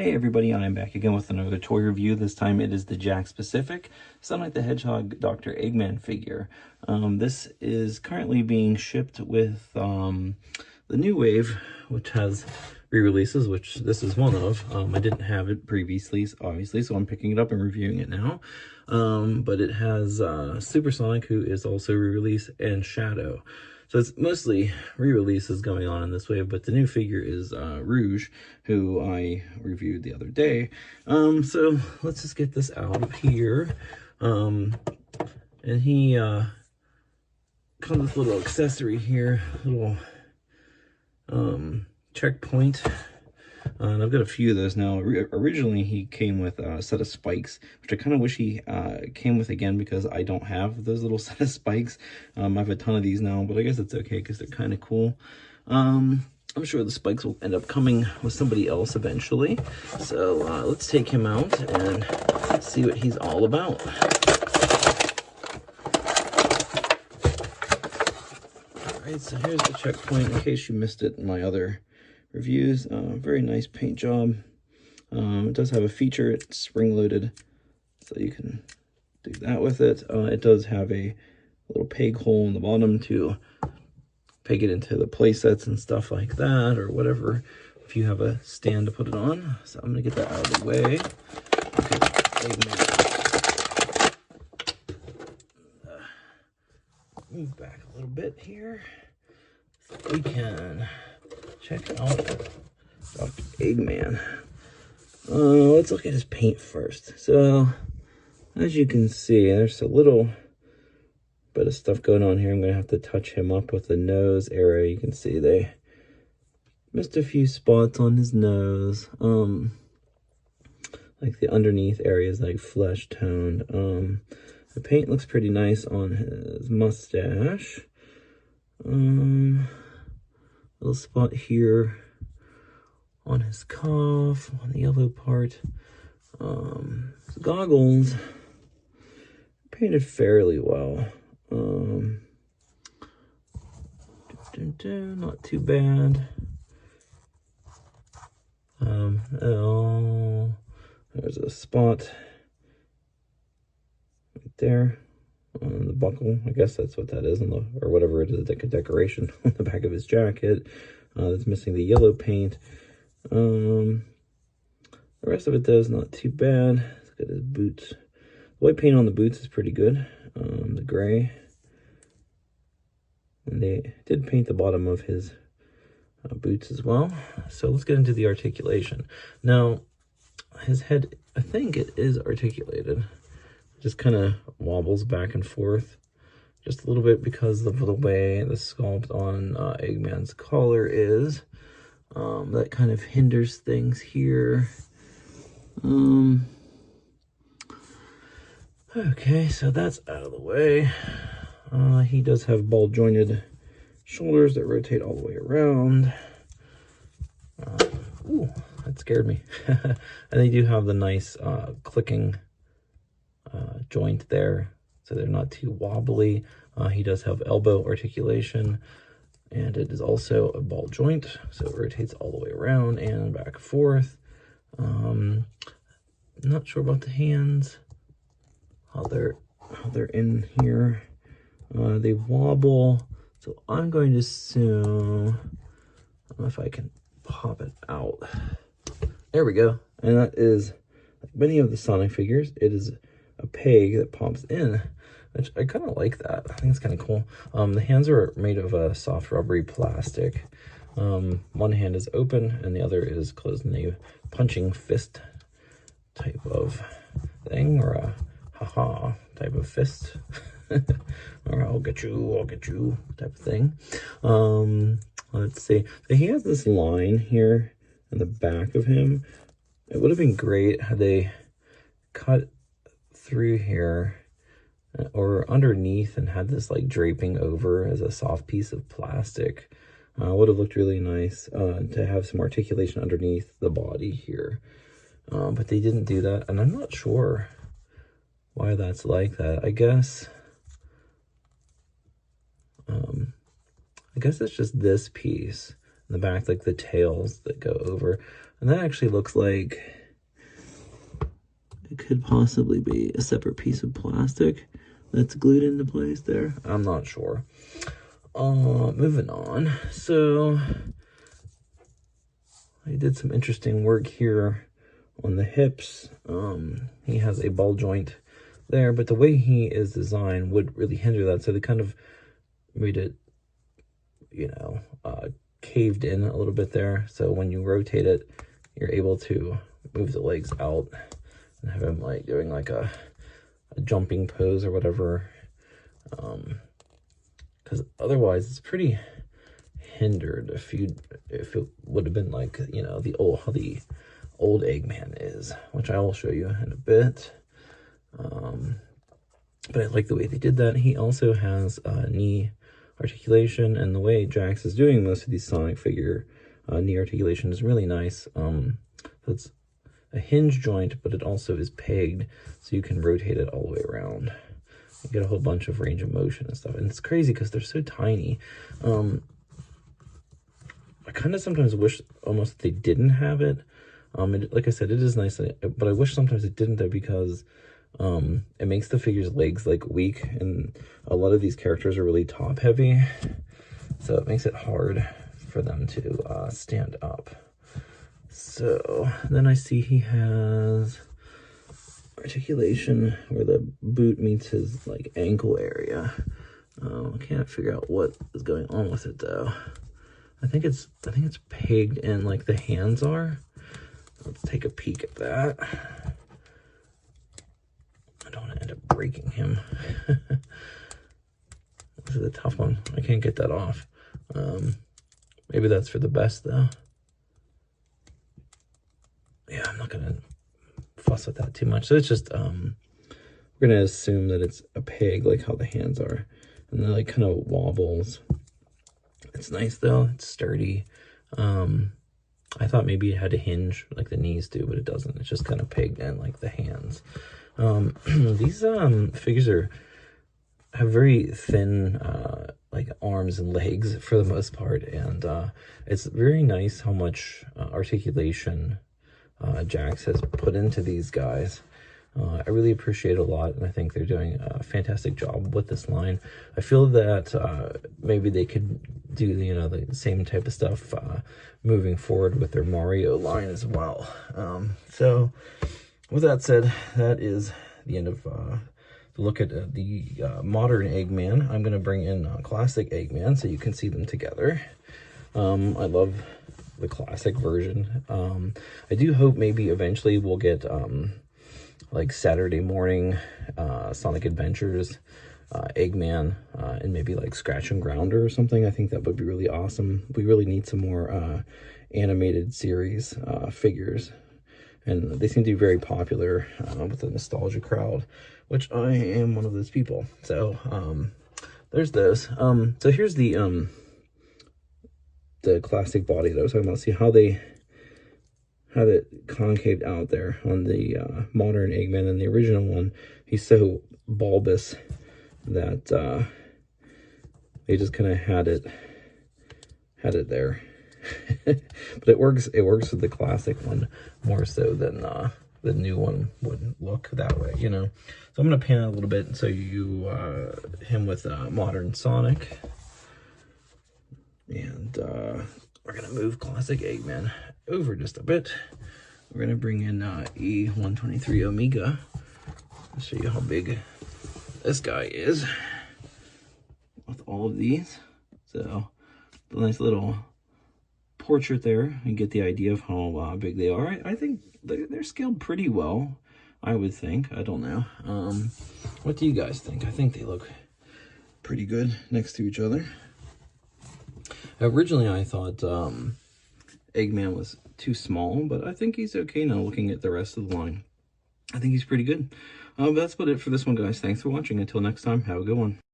Hey everybody, I'm back again with another toy review. This time it is the Jakks specific Sonic the Hedgehog Dr. Eggman figure. This is currently being shipped with the new wave, which has re-releases, which this is one of. I didn't have it previously, obviously, so I'm picking it up and reviewing it now. But it has Super Sonic, who is also re-release, and Shadow. So it's mostly re-releases going on in this wave, but the new figure is Rouge, who I reviewed the other day. So let's just get this out of here. And he comes with a little accessory here, little checkpoint. And I've got a few of those now. Originally, he came with a set of spikes, which I kind of wish he came with again because I don't have those little set of spikes. I have a ton of these now, but I guess it's okay because they're kind of cool. I'm sure the spikes will end up coming with somebody else eventually. So let's take him out and see what he's all about. All right, so here's the checkpoint in case you missed it in my other reviews. Very nice paint job. It does have a feature, it's spring-loaded, so you can do that with it. It does have a little peg hole in the bottom to peg it into the play sets and stuff like that, or whatever, if you have a stand to put it on. So I'm gonna get that out of the way. Move back a little bit here so we can check out Dr. Eggman. Let's look at his paint first. So, as you can see, there's a little bit of stuff going on here. I'm going to have to touch him up with the nose area. You can see they missed a few spots on his nose. Like the underneath area is like flesh toned. The paint looks pretty nice on his mustache. Little spot here on his cuff, on the yellow part. His goggles painted fairly well. Not too bad. Oh, there's a spot right there on the buckle. I guess that's what that is, or whatever it is, like a decoration on the back of his jacket. That's missing the yellow paint. The rest of it, though, is not too bad. Look at his boots. The white paint on the boots is pretty good. The gray. And they did paint the bottom of his boots as well. So let's get into the articulation. Now, his head, I think it is articulated. Just kind of wobbles back and forth just a little bit because of the way the sculpt on Eggman's collar is. That kind of hinders things here. Okay, so that's out of the way. He does have ball jointed shoulders that rotate all the way around. Ooh, that scared me. And they do have the nice clicking joint there, so they're not too wobbly. He does have elbow articulation, and it is also a ball joint, so it rotates all the way around and back and forth. Not sure about the hands, how they're in here. They wobble, so I'm going to assume, I don't know if I can pop it out. There we go. And that is, like many of the Sonic figures, it is a peg that pops in, which I kind of like that. I think it's kind of cool. The hands are made of a soft rubbery plastic. One hand is open and the other is closed in a punching fist type of thing, or a haha type of fist. Or I'll get you type of thing. Let's see. So he has this line here in the back of him. It would have been great had they cut through here or underneath and had this like draping over as a soft piece of plastic. Would have looked really nice to have some articulation underneath the body here. But they didn't do that, and I'm not sure why that's like that. I guess it's just this piece In the back, like the tails that go over. And that actually looks like it could possibly be a separate piece of plastic that's glued into place there. I'm not sure. Moving on. So I did some interesting work here on the hips. He has a ball joint there, but the way he is designed would really hinder that. So they kind of made it, you know, caved in a little bit there. So when you rotate it, you're able to move the legs out and have him like doing like a jumping pose or whatever. Because otherwise it's pretty hindered if it would have been like, you know, how the old Eggman is, which I will show you in a bit. But I like the way they did that. He also has knee articulation, and the way Jakks is doing most of these Sonic figure knee articulation is really nice. So it's a hinge joint, but it also is pegged, so you can rotate it all the way around. You get a whole bunch of range of motion and stuff, and it's crazy because they're so tiny. I kind of sometimes wish almost they didn't have it. Like I said, it is nice, but I wish sometimes it didn't, though, because it makes the figure's legs like weak, and a lot of these characters are really top heavy, so it makes it hard for them to stand up. So then I see he has articulation where the boot meets his like ankle area. I can't figure out what is going on with it though. I think it's pegged in like the hands are. Let's take a peek at that. I don't want to end up breaking him. This is a tough one. I can't get that off. Maybe that's for the best though. Yeah, I'm not gonna fuss with that too much. So it's just we're gonna assume that it's a peg, like how the hands are, and then like kind of wobbles. It's nice though. It's sturdy. I thought maybe it had a hinge like the knees do, but it doesn't. It's just kind of pegged in like the hands. These figures have very thin like arms and legs for the most part, and it's very nice how much articulation Jakks has put into these guys. I really appreciate it a lot, and I think they're doing a fantastic job with this line. I feel that maybe they could do, you know, the same type of stuff moving forward with their Mario line as well. So with that said, that is the end of the look at the modern Eggman. I'm going to bring in classic Eggman so you can see them together. I love the classic version. I do hope maybe eventually we'll get like Saturday morning Sonic Adventures Eggman and maybe like Scratch and Grounder or something. I think that would be really awesome. We really need some more animated series figures, and they seem to be very popular with the nostalgia crowd, which I am one of those people. So there's those. So here's the classic body that I was talking about. See how they have it concaved out there on the modern Eggman. And the original one, he's so bulbous that they just kind of had it there. But it works with the classic one more so than the new one wouldn't look that way, you know. So I'm going to pan it a little bit and show you him with modern Sonic. And we're going to move classic Eggman over just a bit. We're going to bring in E123 Omega. I'll show you how big this guy is with all of these. So the nice little portrait there, and get the idea of how big they are. I think they're scaled pretty well, I would think. I don't know. What do you guys think? I think they look pretty good next to each other. Originally, I thought Eggman was too small, but I think he's okay now looking at the rest of the line. I think he's pretty good. But that's about it for this one, guys. Thanks for watching. Until next time, have a good one.